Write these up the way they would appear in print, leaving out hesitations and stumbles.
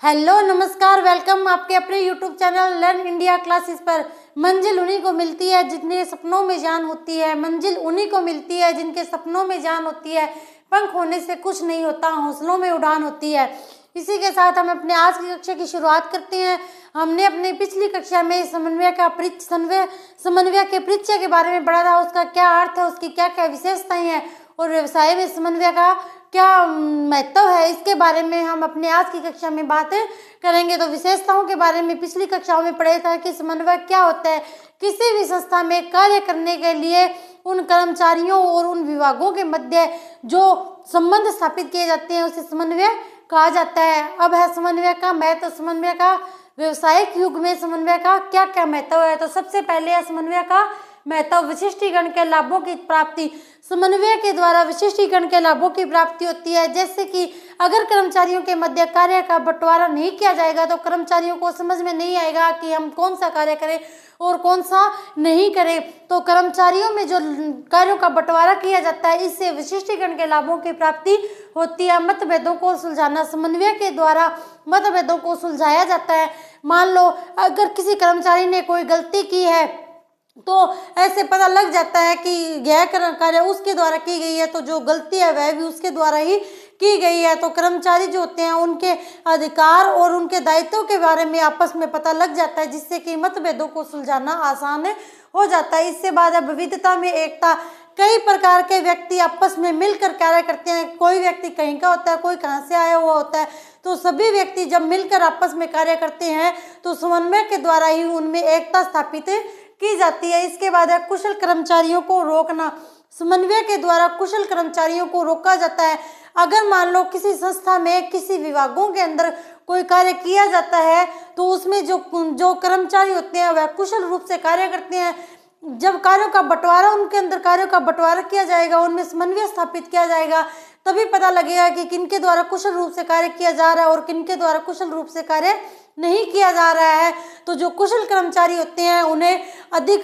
Hello नमस्कार, welcome आपके अपने YouTube channel learn India classes पर। मंजिल उन्हीं को मिलती है जिनके सपनों में जान होती है। मंजिल उन्हीं को मिलती है जिनके सपनों में जान होती है। पंख होने से कुछ नहीं होता, हौसलों में उड़ान होती है। इसी के साथ हम अपने आज की कक्षा की शुरुआत करते हैं। हमने अपनी पिछली कक्षा में समन्वय के परिचय के बारे में पढ़ा था। उसका क्या अर्थ है, उसकी क्या क्या विशेषताएं हैं और व्यवसाय में समन्वय का क्या महत्व है, इसके बारे में हम अपने आज की कक्षा में बात करेंगे। तो विशेषताओं के बारे में पिछली कक्षाओं में पढ़ा था कि समन्वय क्या होता है। किसी भी संस्था में कार्य करने के लिए उन कर्मचारियों और उन विभागों के मध्य जो संबंध स्थापित किए जाते हैं उसे समन्वय कहा जाता है। अब है समन्वय का महत्व। समन्वय का व्यवसायिक युग में समन्वय का क्या क्या महत्व है। तो सबसे पहले है समन्वय का महत्व, विशिष्टीकरण के लाभों की प्राप्ति। समन्वय के द्वारा विशिष्टीकरण के लाभों की प्राप्ति होती है। जैसे कि अगर कर्मचारियों के मध्य कार्य का बंटवारा नहीं किया जाएगा तो कर्मचारियों को समझ में नहीं आएगा कि हम कौन सा कार्य करें और कौन सा नहीं करें। तो कर्मचारियों में जो कार्यों का बंटवारा किया जाता है, इससे विशिष्टीकरण के लाभों की प्राप्ति होती है। मतभेदों को सुलझाना, समन्वय के द्वारा मतभेदों को सुलझाया जाता है। मान लो अगर किसी कर्मचारी ने कोई गलती की है तो ऐसे पता लग जाता है कि यह कार्य उसके द्वारा की गई है, तो जो गलती है वह भी उसके द्वारा ही की गई है। तो कर्मचारी जो होते हैं उनके अधिकार और उनके दायित्वों के बारे में आपस में पता लग जाता है, जिससे कि मतभेदों को सुलझाना आसान हो जाता है। इससे बाद है विविधता में एकता। कई प्रकार के व्यक्ति आपस में मिलकर कार्य करते हैं। कोई व्यक्ति कहीं का होता है, कोई कहाँ से आया हुआ होता है, तो सभी व्यक्ति जब मिलकर आपस में कार्य करते हैं तो समन्वय के द्वारा ही उनमें एकता स्थापित की जाती है। इसके बाद है कुशल कर्मचारियों को रोकना। समन्वय के द्वारा कुशल कर्मचारियों को रोका जाता है। अगर मान लो किसी संस्था में किसी विभागों के अंदर कोई कार्य किया जाता है तो उसमें जो कर्मचारी होते हैं वह कुशल रूप से कार्य करते हैं। जब कार्यों का बंटवारा उनके अंदर कार्यों का बंटवारा किया जाएगा, उनमें समन्वय स्थापित किया जाएगा, तभी पता लगेगा कि किनके द्वारा कुशल रूप से कार्य किया जा रहा है और किनके द्वारा कुशल रूप से कार्य नहीं किया जा रहा है। तो जो कुशल कर्मचारी होते हैं उन्हें अधिक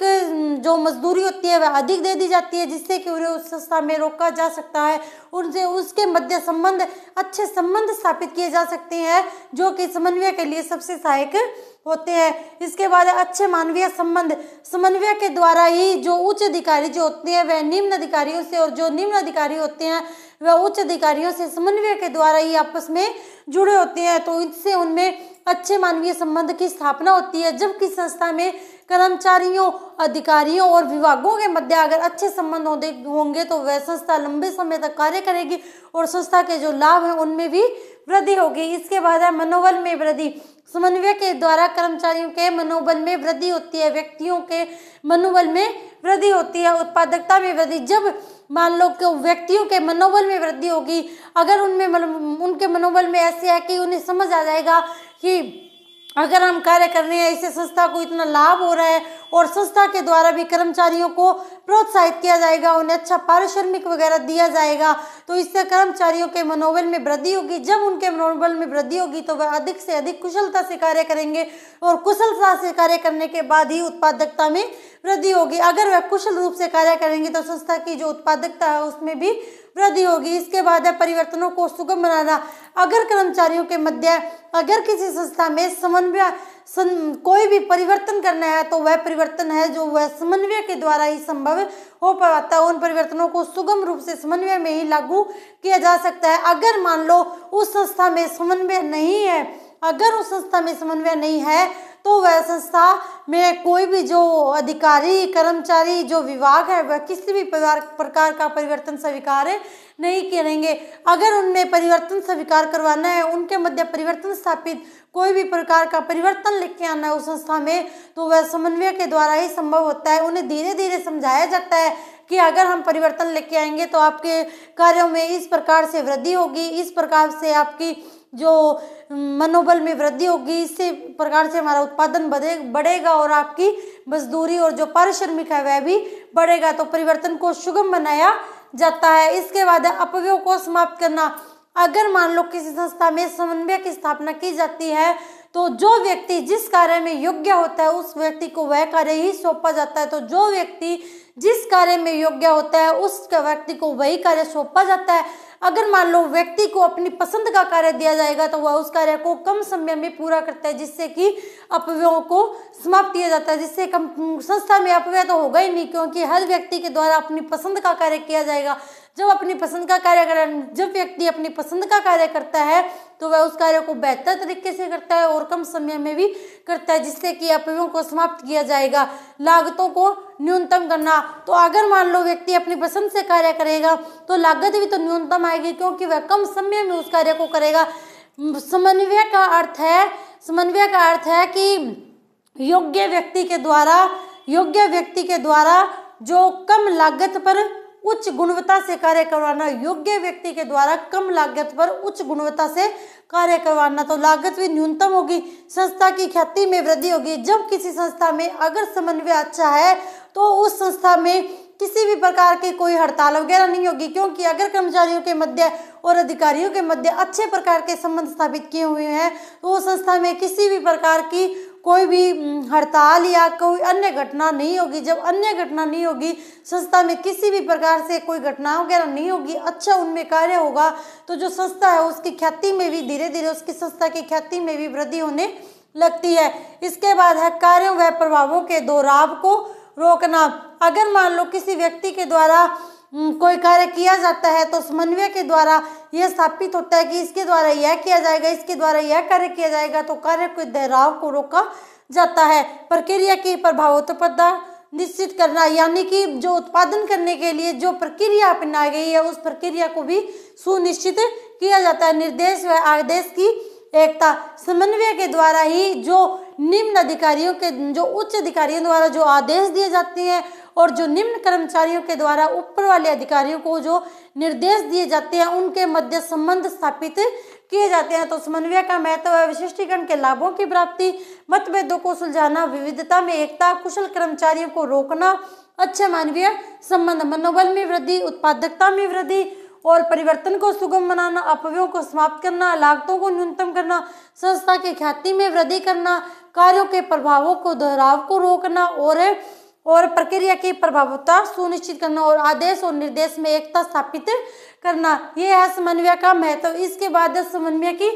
जो मजदूरी होती है वह अधिक दे दी जाती है, जिससे कि उन्हें उस संस्था में रोका जा सकता है। उनसे उसके मध्य अच्छे संबंध स्थापित किए जा सकते हैं, जो कि समन्वय के लिए सबसे सहायक होते हैं। इसके बाद अच्छे मानवीय संबंध। समन्वय के द्वारा ही जो उच्च अधिकारी जो होते हैं वह निम्न अधिकारियों से, और जो निम्न अधिकारी होते हैं वह उच्च अधिकारियों से समन्वय के द्वारा ही आपस में जुड़े होते हैं। तो इससे उनमें अच्छे मानवीय संबंध की स्थापना होती है। जबकि संस्था में कर्मचारियों, अधिकारियों और विभागों के मध्य अगर अच्छे संबंध होंगे तो वह संस्था लंबे समय तक कार्य करेगी और संस्था के जो लाभ हैं उनमें भी वृद्धि होगी। इसके बाद है मनोबल में वृद्धि। समन्वय के द्वारा कर्मचारियों के मनोबल में वृद्धि होती है, व्यक्तियों के मनोबल में वृद्धि होती है, उत्पादकता में वृद्धि। जब मान लो कि व्यक्तियों के मनोबल में वृद्धि होगी, अगर उनके मनोबल में ऐसे है कि उन्हें समझ आ जाएगा कि अगर हम कार्य कर रहे हैं इससे संस्था को इतना लाभ हो रहा है और संस्था के द्वारा भी कर्मचारियों को प्रोत्साहित किया जाएगा, उन्हें अच्छा पारिश्रमिक वगैरह दिया जाएगा, तो इससे कर्मचारियों के मनोबल में वृद्धि होगी। जब उनके मनोबल में वृद्धि होगी तो वह अधिक से अधिक कुशलता से कार्य करेंगे और कुशलता से कार्य करने के बाद ही उत्पादकता में वृद्धि होगी। अगर वह कुशल रूप से कार्य करेंगे तो संस्था की जो उत्पादकता है उसमें भी वृद्धि होगी। इसके बाद है परिवर्तनों को सुगम बनाना। अगर कर्मचारियों के मध्य अगर किसी संस्था में कोई भी परिवर्तन करना है तो वह परिवर्तन है जो वह समन्वय के द्वारा ही संभव हो पाता है। उन परिवर्तनों को सुगम रूप से समन्वय में ही लागू किया जा सकता है। अगर मान लो उस संस्था में समन्वय नहीं है, अगर उस संस्था में समन्वय नहीं है तो वह संस्था में कोई भी जो अधिकारी, कर्मचारी, जो विभाग है वह किसी भी प्रकार का परिवर्तन स्वीकार नहीं करेंगे। अगर उनमें परिवर्तन स्वीकार करवाना है, उनके मध्य परिवर्तन स्थापित, कोई भी प्रकार का परिवर्तन लेके आना है उस संस्था में, तो वह समन्वय के द्वारा ही संभव होता है। उन्हें धीरे धीरे समझाया जाता है कि अगर हम परिवर्तन लेके आएंगे तो आपके कार्यों में इस प्रकार से वृद्धि होगी, इस प्रकार से आपकी जो मनोबल में वृद्धि होगी, इसी प्रकार से हमारा उत्पादन बढ़ेगा और आपकी मजदूरी और जो पारिश्रमिक है वह भी बढ़ेगा। तो परिवर्तन को सुगम बनाया जाता है। इसके बाद अपव्यय को समाप्त करना। अगर मान लो किसी संस्था में समन्वय की स्थापना की जाती है तो जो व्यक्ति जिस कार्य में योग्य होता है उस व्यक्ति को वह कार्य ही सौंपा जाता है। तो जो व्यक्ति जिस कार्य में योग्य होता है उस व्यक्ति को वही कार्य सौंपा जाता है। अगर मान लो व्यक्ति को अपनी पसंद का कार्य दिया जाएगा तो वह उस कार्य को कम समय में पूरा करता है, जिससे कि अपव्ययों को समाप्त किया जाता है, जिससे संस्था में अपव्यय तो होगा ही नहीं, क्योंकि हर व्यक्ति के द्वारा अपनी पसंद का कार्य किया जाएगा। जब व्यक्ति अपनी पसंद का कार्य करता है तो वह उस कार्य को बेहतर तरीके से करता है और कम समय में भी करता है, जिससे कि अपव्ययों को समाप्त किया जाएगा। लागतों को न्यूनतम करना, तो अगर मान लो व्यक्ति अपनी पसंद से कार्य करेगा तो लागत भी तो न्यूनतम आएगी, क्योंकि वह कम समय में उस कार्य को करेगा। समन्वय का अर्थ है कि योग्य व्यक्ति के द्वारा जो कम लागत पर उच्च गुणवत्ता से कार्य करवाना, योग्य व्यक्ति के द्वारा कम लागत पर उच्च गुणवत्ता से कार्य करवाना, तो लागत भी न्यूनतम होगी, संस्था की ख्याति में वृद्धि होगी। जब किसी संस्था में अगर समन्वय अच्छा है तो उस संस्था में किसी भी प्रकार की कोई हड़ताल वगैरह नहीं होगी, क्योंकि अगर कर्मचारियों के मध्य और अधिकारियों के मध्य अच्छे प्रकार के संबंध स्थापित किए हुए हैं तो उस संस्था में किसी भी प्रकार की कोई भी हड़ताल या कोई अन्य घटना नहीं होगी। जब अन्य घटना नहीं होगी, संस्था में किसी भी प्रकार से कोई घटना वगैरह नहीं होगी, अच्छा उनमें कार्य होगा, तो जो संस्था है उसकी ख्याति में भी धीरे धीरे उसकी संस्था की ख्याति में भी वृद्धि होने लगती है। इसके बाद है कार्यों व प्रभावों के दोहराव को रोकना। अगर मान लो किसी व्यक्ति के द्वारा कोई कार्य किया जाता है तो समन्वय के द्वारा यह स्थापित होता है कि इसके द्वारा यह किया जाएगा, इसके द्वारा यह कार्य किया जाएगा, तो कार्य के दोहराव को रोका जाता है। प्रक्रिया की प्रभावोत्पादकता निश्चित करना, यानी कि जो उत्पादन करने के लिए जो प्रक्रिया अपनाई गई है उस प्रक्रिया को भी सुनिश्चित किया जाता है। निर्देश व आदेश की एकता, समन्वय के द्वारा ही जो उच्च अधिकारियों द्वारा जो आदेश दिए जाते हैं और जो निम्न कर्मचारियों के द्वारा ऊपर वाले अधिकारियों को जो निर्देश दिए जाते हैं उनके मध्य संबंध स्थापित किए जाते हैं। तो समन्वय का महत्व है विशिष्टीकरण के लाभों की प्राप्ति, मतभेदों को सुलझाना, विविधता में एकता, कुशल कर्मचारियों को रोकना, अच्छे मानवीय संबंध, मनोबल में वृद्धि, उत्पादकता में वृद्धि और परिवर्तन को सुगम बनाना, अपव्ययों को समाप्त करना, लागतों को न्यूनतम करना, संस्था की ख्याति में वृद्धि करना, कार्यों के प्रभावों को दोहराव को रोकना और प्रक्रिया की प्रभावता सुनिश्चित करना और आदेश और निर्देश में एकता स्थापित करना, ये है समन्वय का महत्व। इसके बाद समन्वय की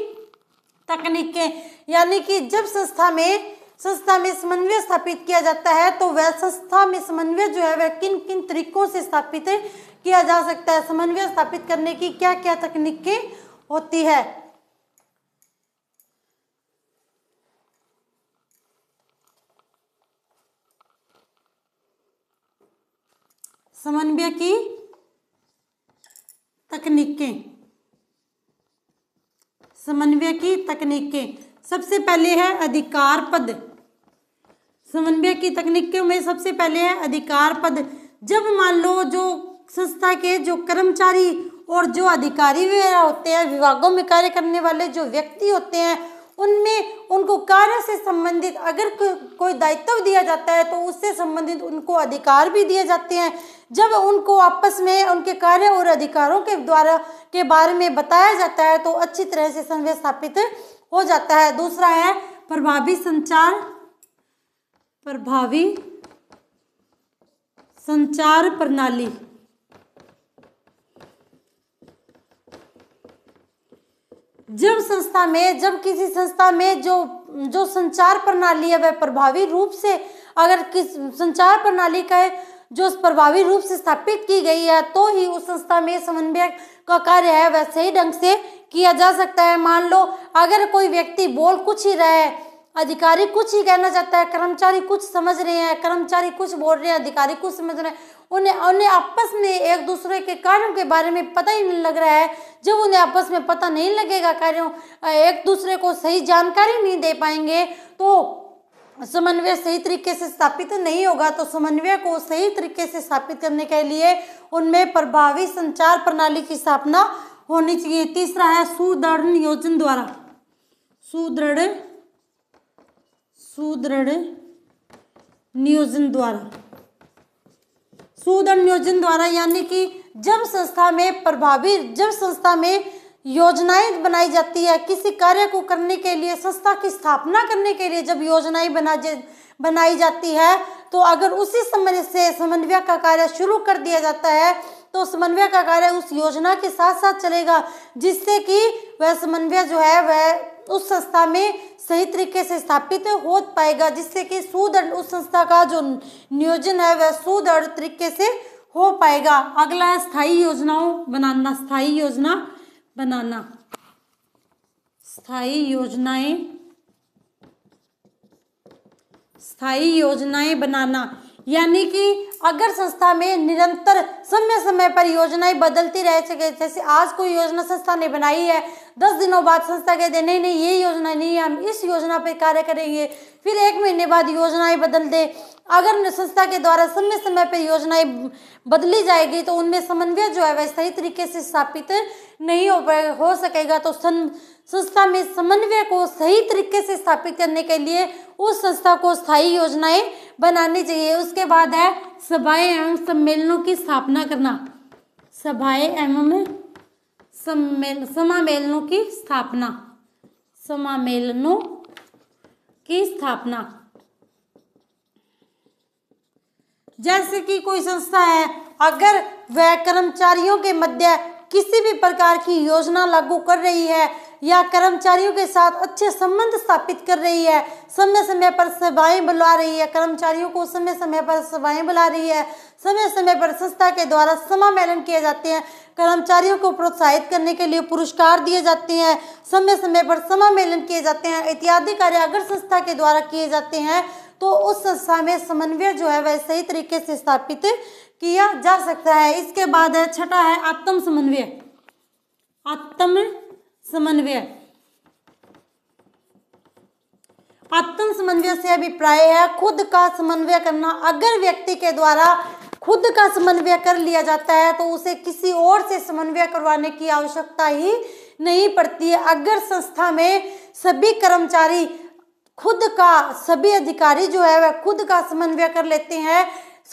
तकनीकें, यानी कि जब संस्था में समन्वय स्थापित किया जाता है तो वह संस्था में समन्वय जो है वह किन किन तरीकों से स्थापित किया जा सकता है। समन्वय स्थापित करने की क्या क्या तकनीकें होती है। समन्वय की तकनीकें, सबसे पहले है अधिकार पद। समन्वय की तकनीकों में सबसे पहले है अधिकार पद। जब मान लो जो संस्था के जो कर्मचारी और जो अधिकारी वगैरह होते हैं, विभागों में कार्य करने वाले जो व्यक्ति होते हैं, उनमें उनको कार्य से संबंधित अगर कोई दायित्व दिया जाता है तो उससे संबंधित उनको अधिकार भी दिए जाते हैं। जब उनको आपस में उनके कार्य और अधिकारों के बारे में बताया जाता है तो अच्छी तरह से समन्वय स्थापित हो जाता है। दूसरा है प्रभावी संचार प्रणाली। जब किसी संस्था में जो संचार प्रणाली है वह प्रभावी रूप से अगर किस संचार प्रणाली का जो प्रभावी रूप से स्थापित की गई है तो ही उस संस्था में समन्वय का कार्य है वह सही ढंग से किया जा सकता है। मान लो अगर कोई व्यक्ति बोल कुछ ही रहा है, अधिकारी कुछ ही कहना चाहता है, कर्मचारी कुछ समझ रहे हैं, कर्मचारी कुछ बोल रहे हैं, अधिकारी कुछ समझ रहे हैं, उन्हें आपस में एक दूसरे के कार्यों के बारे में पता ही नहीं लग रहा है। जब उन्हें आपस में पता नहीं लगेगा, कार्यों एक दूसरे को सही जानकारी नहीं दे पाएंगे तो समन्वय सही तरीके से स्थापित नहीं होगा। तो समन्वय को सही तरीके से स्थापित करने के लिए उनमें प्रभावी संचार प्रणाली की स्थापना होनी चाहिए। तीसरा है सुदृढ़ नियोजन द्वारा, यानी कि जब संस्था में योजनाएं बनाई जाती है, किसी कार्य को करने के लिए, संस्था की स्थापना करने के लिए जब योजनाएं बनाई जाती है, तो अगर उसी समय से समन्वय का कार्य शुरू कर दिया जाता है तो समन्वय का कार्य उस योजना के साथ साथ चलेगा, जिससे कि वह समन्वय जो है वह उस संस्था में सही तरीके से स्थापित हो पाएगा, जिससे कि सुदृढ़ उस संस्था का जो नियोजन है वह सुदृढ़ तरीके से हो पाएगा। अगला है स्थायी योजनाओं बनाना। स्थायी योजना बनाना, स्थायी योजनाएं बनाना, यानी कि अगर संस्था में निरंतर समय समय पर योजनाएं बदलती रह सके, जैसे आज कोई योजना संस्था ने बनाई है, 10 दिनों बाद संस्था कहते हैं नहीं ये योजना नहीं है, हम इस योजना पर कार्य करेंगे, फिर 1 महीने बाद योजनाएं बदल दे। अगर संस्था के द्वारा समय समय पर योजनाएं बदली जाएगी तो उनमें समन्वय जो है वह सही तरीके से स्थापित नहीं हो सकेगा। तो संस्था में समन्वय को सही तरीके से स्थापित करने के लिए उस संस्था को स्थायी योजनाएं बनानी चाहिए। उसके बाद है सभाएं एवं सम्मेलनों की स्थापना करना। सभाएं एवं समामेलनों की स्थापना, समामेलनों की स्थापना। जैसे कि कोई संस्था है, अगर वह कर्मचारियों के मध्य किसी भी प्रकार की योजना लागू कर रही है या कर्मचारियों के साथ अच्छे संबंध स्थापित कर रही है, समय समय पर सभाएं बुला रही है, कर्मचारियों को समय समय पर सभाएं बुला रही है, समय समय पर संस्था के द्वारा समामेलन किए जाते हैं, कर्मचारियों को प्रोत्साहित करने के लिए पुरस्कार दिए जाते हैं, समय समय पर समामेलन किए जाते हैं, इत्यादि कार्य अगर संस्था के द्वारा किए जाते हैं तो उस संस्था में समन्वय जो है वह सही तरीके से स्थापित किया जा सकता है। इसके बाद है छठा है आत्म समन्वय। आत्म समन्वय, आत्म समन्वय से अभिप्राय है खुद का समन्वय करना। अगर व्यक्ति के द्वारा खुद का समन्वय कर लिया जाता है तो उसे किसी और से समन्वय करवाने की आवश्यकता ही नहीं पड़ती है। अगर संस्था में सभी कर्मचारी खुद का, सभी अधिकारी जो है वह खुद का समन्वय कर लेते हैं,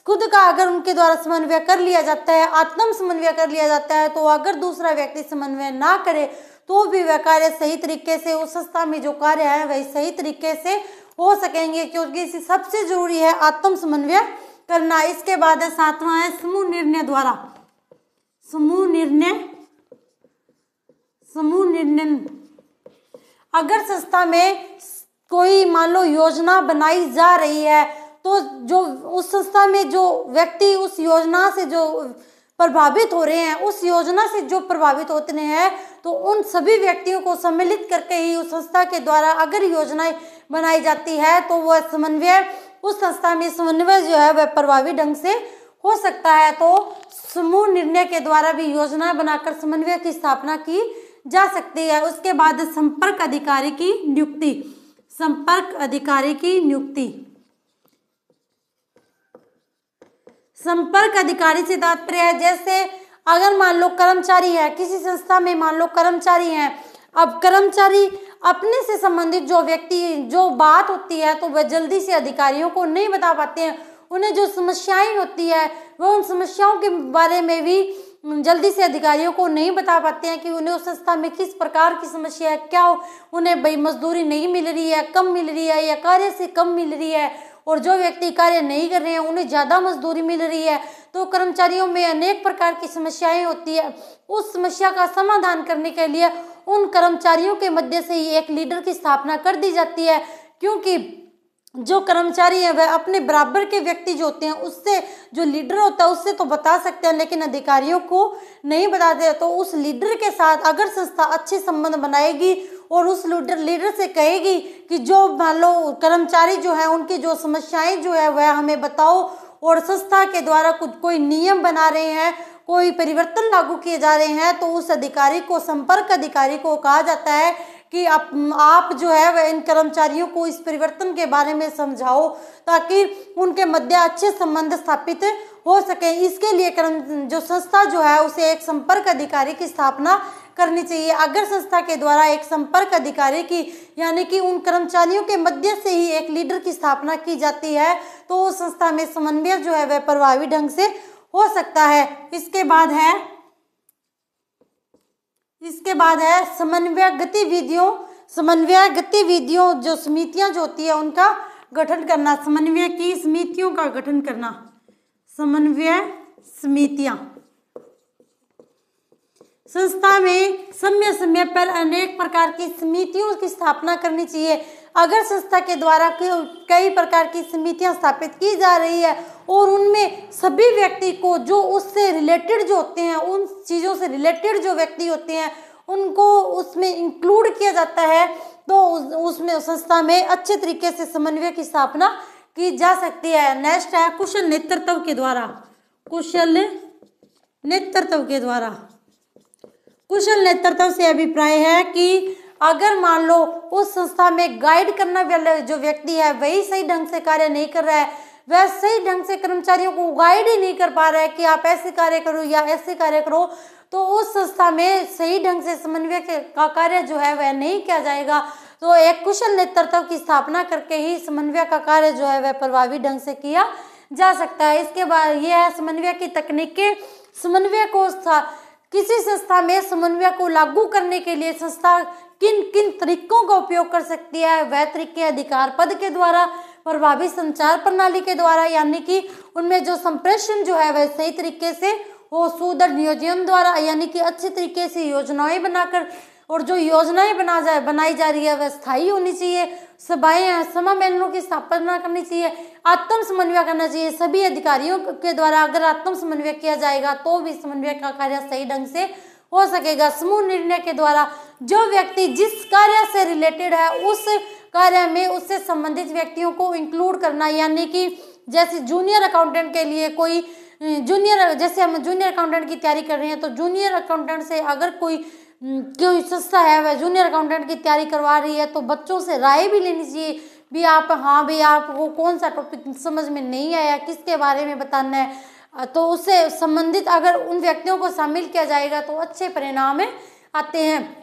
खुद का अगर उनके द्वारा समन्वय कर लिया जाता है, आत्म समन्वय कर लिया जाता है, तो अगर दूसरा व्यक्ति समन्वय ना करे तो भी वह कार्य सही तरीके से, उस संस्था में जो कार्य है वह सही तरीके से हो सकेंगे, क्योंकि इसी सबसे जरूरी है आत्म समन्वय करना। इसके बाद है सातवां है समूह निर्णय द्वारा। समूह निर्णय, अगर संस्था में कोई मान लो योजना बनाई जा रही है तो जो उस संस्था में जो व्यक्ति उस योजना से जो प्रभावित हो रहे हैं, उस योजना से जो प्रभावित होते हैं, तो उन सभी व्यक्तियों को सम्मिलित करके ही उस संस्था के द्वारा अगर योजनाएं बनाई जाती है तो वह समन्वय, उस संस्था में समन्वय जो है वह प्रभावी ढंग से हो सकता है। तो समूह निर्णय के द्वारा भी योजना बनाकर समन्वय की स्थापना की जा सकती है। उसके बाद संपर्क अधिकारी की नियुक्ति। संपर्क अधिकारी की नियुक्ति, संपर्क अधिकारी से तात्पर्य है, जैसे अगर मान लो कर्मचारी है, किसी संस्था में मान लो कर्मचारी हैं, अब कर्मचारी अपने से संबंधित जो व्यक्ति जो बात होती है तो वह जल्दी से अधिकारियों को नहीं बता पाते हैं, उन्हें जो समस्याएं होती है वह उन समस्याओं के बारे में भी जल्दी से अधिकारियों को नहीं बता पाते हैं कि उन्हें उस संस्था में किस प्रकार की समस्या है, क्या उन्हें भाई मजदूरी नहीं मिल रही है, कम मिल रही है या कार्य से कम मिल रही है, और जो व्यक्ति कार्य नहीं कर रहे हैं उन्हें ज़्यादा मजदूरी मिल रही है। तो कर्मचारियों में अनेक प्रकार की समस्याएं होती है, उस समस्या का समाधान करने के लिए उन कर्मचारियों के मध्य से ही एक लीडर की स्थापना कर दी जाती है, क्योंकि जो कर्मचारी है वह अपने बराबर के व्यक्ति जो होते हैं उससे, जो लीडर होता है उससे तो बता सकते हैं लेकिन अधिकारियों को नहीं बताते। तो उस लीडर के साथ अगर संस्था अच्छे संबंध बनाएगी और उस लीडर से कहेगी कि जो मान लो कर्मचारी जो है उनकी जो समस्याएं जो है वह हमें बताओ, और संस्था के द्वारा कुछ कोई नियम बना रहे हैं, कोई परिवर्तन लागू किए जा रहे हैं, तो उस अधिकारी को, संपर्क अधिकारी को कहा जाता है कि आप जो है वह इन कर्मचारियों को इस परिवर्तन के बारे में समझाओ ताकि उनके मध्य अच्छे संबंध स्थापित हो सके। इसके लिए जो संस्था जो है उसे एक संपर्क अधिकारी की स्थापना करनी चाहिए। अगर संस्था के द्वारा एक संपर्क अधिकारी की, यानी कि उन कर्मचारियों के मध्य से ही एक लीडर की स्थापना की जाती है तो उस संस्था में समन्वय जो है वह प्रभावी ढंग से हो सकता है। इसके बाद है इसके बाद है समन्वय गतिविधियों जो समितियां जो होती है उनका गठन करना, समन्वय की समितियों का गठन करना, समन्वय समितियां। संस्था में समय समय पर अनेक प्रकार की समितियों की स्थापना करनी चाहिए। अगर संस्था के द्वारा कई प्रकार की समितियां स्थापित की जा रही है और उनमें सभी व्यक्ति को जो उससे रिलेटेड जो होते हैं, उन चीज़ों से रिलेटेड जो व्यक्ति होते हैं उनको उसमें इंक्लूड किया जाता है, तो उसमें संस्था में अच्छे तरीके से समन्वय की स्थापना की जा सकती है। नेक्स्ट है कुशल नेतृत्व के द्वारा। कुशल नेतृत्व से अभिप्राय है कि अगर मान लो उस संस्था में गाइड करने वाला जो व्यक्ति है वही सही ढंग से कार्य नहीं कर रहा है, वह सही ढंग से कर्मचारियों को गाइड ही नहीं कर पा रहा है कि आप ऐसे कार्य करो या ऐसे कार्य करो, तो उस संस्था में सही ढंग से समन्वय का कार्य जो है वह नहीं किया जाएगा। तो एक कुशल नेतृत्व की स्थापना करके ही समन्वय का कार्य जो है वह प्रभावी ढंग से किया जा सकता है। इसके बाद यह है समन्वय की तकनीकें। समन्वय को किसी संस्था में समन्वय को लागू करने के लिए संस्था किन किन तरीकों का उपयोग कर सकती है, वह तरीके अधिकार पद के द्वारा, प्रभावी संचार प्रणाली के द्वारा, यानी कि उनमें जो संप्रेषण जो है वह सही तरीके से वो सुदृढ़ नियोजन द्वारा, यानी कि अच्छे तरीके से योजनाएं बनाकर, और जो योजनाएं बनाई जा रही है वह स्थायी होनी चाहिए। सभाएं समन्वयों की स्थापना करनी चाहिए, आत्म समन्वय करना चाहिए सभी अधिकारियों के द्वारा। अगर आत्म समन्वय किया जाएगा तो भी समन्वय का कार्य सही ढंग से हो सकेगा। समूह निर्णय के द्वारा जो व्यक्ति जिस कार्य से रिलेटेड है उस कार्य में उससे संबंधित व्यक्तियों को इंक्लूड करना, यानी कि जैसे जूनियर अकाउंटेंट के लिए कोई जैसे हम जूनियर अकाउंटेंट की तैयारी कर रहे हैं, तो जूनियर अकाउंटेंट से अगर कोई संस्था है वह जूनियर अकाउंटेंट की तैयारी करवा रही है तो बच्चों से राय भी लेनी चाहिए भी आपको कौन सा टॉपिक समझ में नहीं आया, किसके बारे में बताना है, तो उससे संबंधित अगर उन व्यक्तियों को शामिल किया जाएगा तो अच्छे परिणाम आते हैं।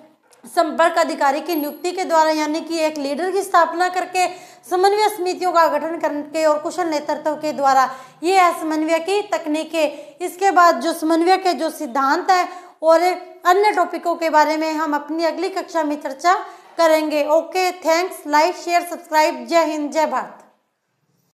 संपर्क अधिकारी की नियुक्ति के द्वारा, यानी कि एक लीडर की स्थापना करके समन्वय समितियों का गठन करके और कुशल नेतृत्व के द्वारा, ये है समन्वय की तकनीकें। इसके बाद जो समन्वय के जो सिद्धांत है और अन्य टॉपिकों के बारे में हम अपनी अगली कक्षा में चर्चा करेंगे। Okay, thanks, like share subscribe. जय हिंद, जय भारत।